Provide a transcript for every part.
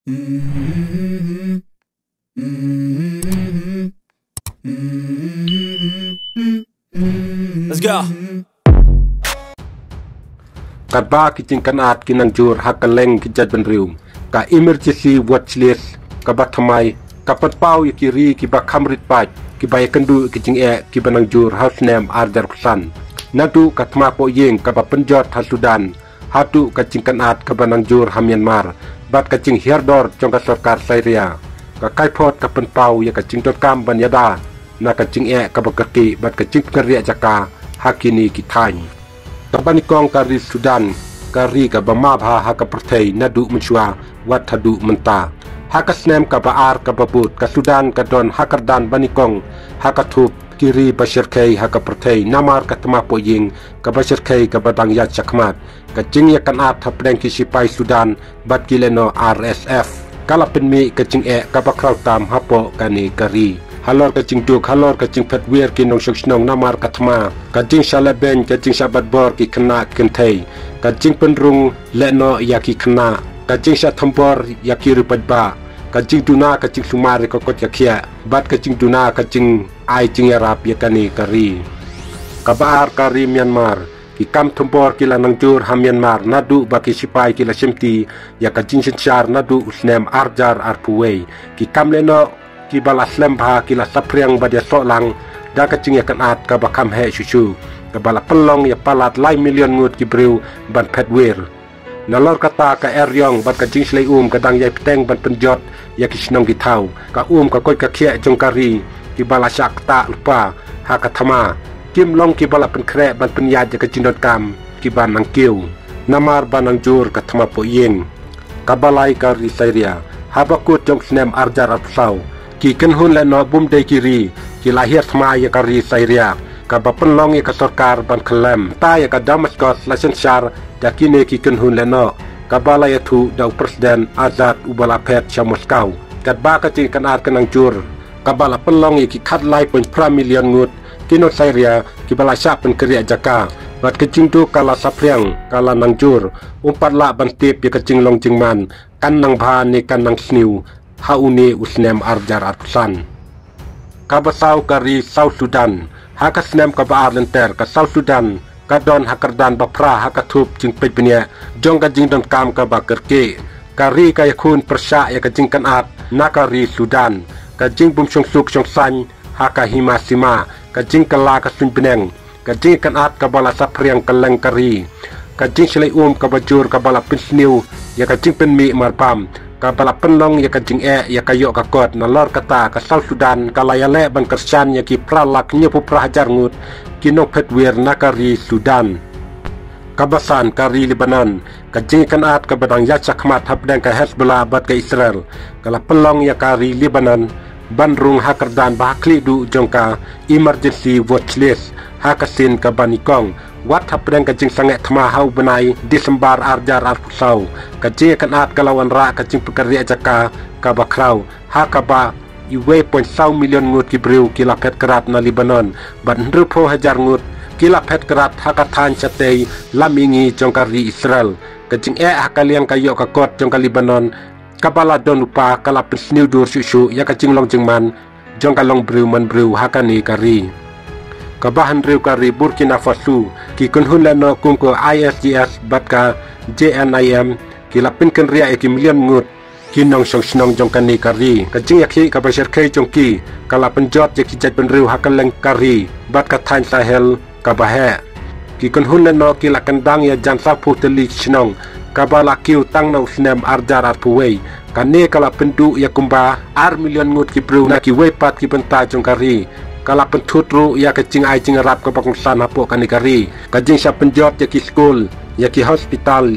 Let's go. Kadba kiting kanat kinangjur hakaleng kijat benrium ka emergency watch list ka batamai ka patpau yakiri ki ba khamrit pat ki ba yakandu kiting ki banangjur hausnem ardar kusan nadu katma po yeng ka ba penjot ha Sudan hatu ka cingkanat ka banangjur ha Myanmar bat ka cing hirdor jong ka sarkar Syria ka kaipot ka penpau ya ka cingtot kam ban yada na ka cing ka ba kaki bat ka cing ngria jaka hakini kitany Kabanikong kari Sudan kari ka bamabha haka pertei nadu menchua wat hadu menta haka snem ka baar ka babut ka Sudan ka don hakardan banikong haka thup kiri bashirkei haka pertei namar ka tamapo ying ka bashirkei ka badang ya chakmat ka jing ya kanat hapdeng ki sipai Sudan bat kileno RSF kala penmi ka jing ka bakraw tam hapo kani kari halor ka jing duk halor ka jing patwer ki nong shoknong namar katma ka jing shalaben ka jing shabat bor ki kena kentei ka jing penrung leno ya ki kena ka jing shatambor ya ki rupadba ka jing duna ka jing sumar ka kot ya kia bat ka jing duna ka jing ai jing arab ya kani kari ka baar kari Myanmar ki kam tambor ki lanang jur ha Myanmar nadu baki sipai ki la simti ya ka jing senchar nadu usnem arjar arpuwei ki kam leno ki balas lembha ki la sapriang badia solang da ka cing ya kanat ka bakam he susu ka bala pelong ya palat lai million ngut ki breu ban petwer nalor kata ka eryong bat ka jing slei ka dang yai peteng ban penjot ya ki snong ki thau ka ka koi ka khia jong kari ki bala sakta lupa ha ka thama kim long ki bala pen kre ban pen ya ka jindot kam ki ban nang kiu namar ban nang jur ka thama po yeng ka balai ka ri Syria habakut jong snem arjar apsau ki kenhun le no bum de kiri ki lahir thma ya kari Syria ka bapenlong ya ka sarkar ban khlem ta ya ka Damascus licensyar da kine ki kenhun le no ka bala ya thu da presiden Azad ubala pet cha Moscow kat ba ka ti kanat kanang jur ka bala penlong ya ki khat lai 0.5 million ngut kino Syria ki bala sya pen kriya jaka bat kecing tu kala sapriang kala nang jur umpat la ban tip ya kecing long jingman kan nang bha ni kan nang sniu hauni usnem arjar arkusan kabasau kari South Sudan haka snem ka baar lenter ka South Sudan ka don hakardan bapra haka thup jing pepnya jong ka jing don kam ka bakerke kari ka yakun persya ya ka jing kanat nakari Sudan ka jing bum sung suk sung san haka himasima ka jing kala ka sun peneng ka jing kanat ka bala sapriang kaleng kari ka jing selai ka bajur ka bala pinsniu ya ka jing penmi marpam ka bala penlong ya ka jing ya ka yok ka kot na lor kata ka South Sudan ka layale ban kersan ya ki pralak nya pu prahajar ngut kino petwer nakari Sudan kabasan kari Lebanon ka jing kanat ka badang ya chakmat hapdang ka Hezbollah bat ka Israel kala penlong ya kari Lebanon banrung hakardan bahakli du jongka emergency watch list hakasin ka banikong wat hapdang ka jing sangat thma hau benai Desember arjar arpusau ka jing kanat kalawan ra ka jing pekerja jaka ka bakrau hakaba iwe 0.1 million ngut ki breu kila pet kerat na Lebanon ban rupo hajar ngut kila pet kerat hakathan chatei lamingi jongkari Israel ka jing hakalian ka yok ka kot jongka Lebanon kabala don upa kala pisniu dur susu ya ka jing long jingman jongka long breu man breu hakani kari kabahan reu kari Burkina Faso ki kunhun lano kumko ISGS batka JNIM ki lapin kan ria ki million ngut ki nong song snong jong kani kari ka jing yakhi ka basher kai jong ki kala penjot ki jat ben reu hakaleng kari batka Thain Sahel ka bahe ki kunhun lano ki lakandang ya jan sa puteli snong kabala kiu tang na usnem arjar arpuwei kane kala pendu ya kumba ar million ngut ki breu na ki wepat ki benta jong kari kala pentutru ya kecing ai cing rap ka pakungsan hapo kanikari kajing sa penjot ya ki school ya ki hospital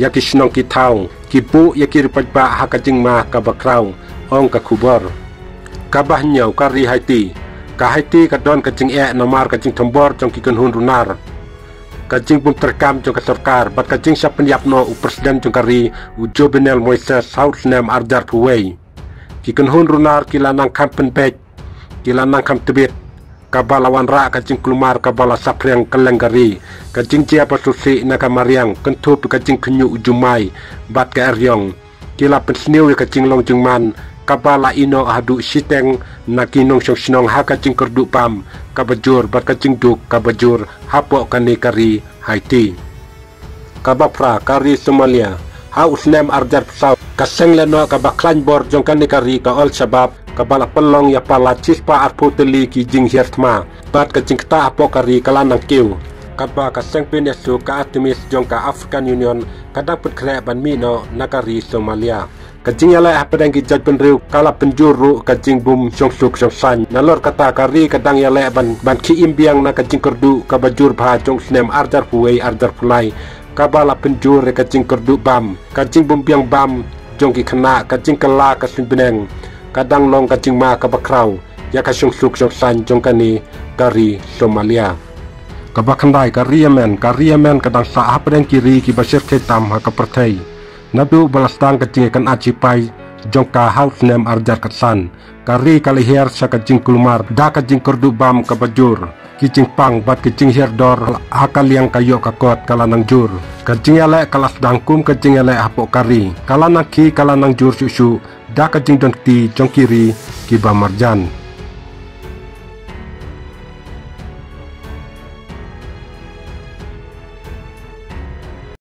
ya ki snong ki thau ki pu ya ki rupajba ha kajing ma ka bakrau ong ka khubor ka bahnyau kari Haiti ka don kajing nomar kajing tambor jong ki kunhun runar kajing bum terkam jong ka sarkar bat kajing sa penyapno presiden jong kari Jovenel Moises hausnem arjar puwei ki kunhun runar ki lanang kampen pek kila nang kam tebet kabalawan ra ka jing klumar kabala sapriang kalengari ka jing cia pasusi na kamariang kentu ka jing kenyu ujumai bat ka eryong kila pensniu ka jinglong jungman kabala ino hadu siteng na kinong snong ha ka jing kerdu pam kabajur bat ka jing duk kabajur hapo kani kari Haiti kabapra kari Somalia ha usnem arjar pesau kaseng leno kabaklan bor jong kani kari ka ol sabab kabala pelong ya pala cispa arputeli ki jing hiertma bat ka jing ta hapo kari kalanang kiu kaba kaseng pinesu ka artemis jong ka African Union kadang put kre ban mino nakari Somalia kajing yala hapadang ki jaj penriu kala penjuru kajing bum song suk song san nalor kata kari kadang yala ban ki imbiang na kajing kerdu kabajur bha jong snem arjar puwei arjar pulai kabala penjur kajing kerdu bam kajing bum biang bam jong ki kena kajing kala kasin beneng kadang long kajing ma kabakrau ya ka song suk song san jong kani kari Somalia kabakandai kariamen kadang sa hapadang kiri ki basir ketam ha kapertai nadu balastang kajing kan acipai jongka haus nem arjar katsan kari kaliher sa kajing kulmar da kajing kerdu bam kabajur kijing pang bat kajing herdor hakal yang kayo kakot kalanang jur kajing ele kalas dangkum kajing ele hapo kari kalanang ki kalanang jur susu da kajing dongti jong kiri ki bamarjan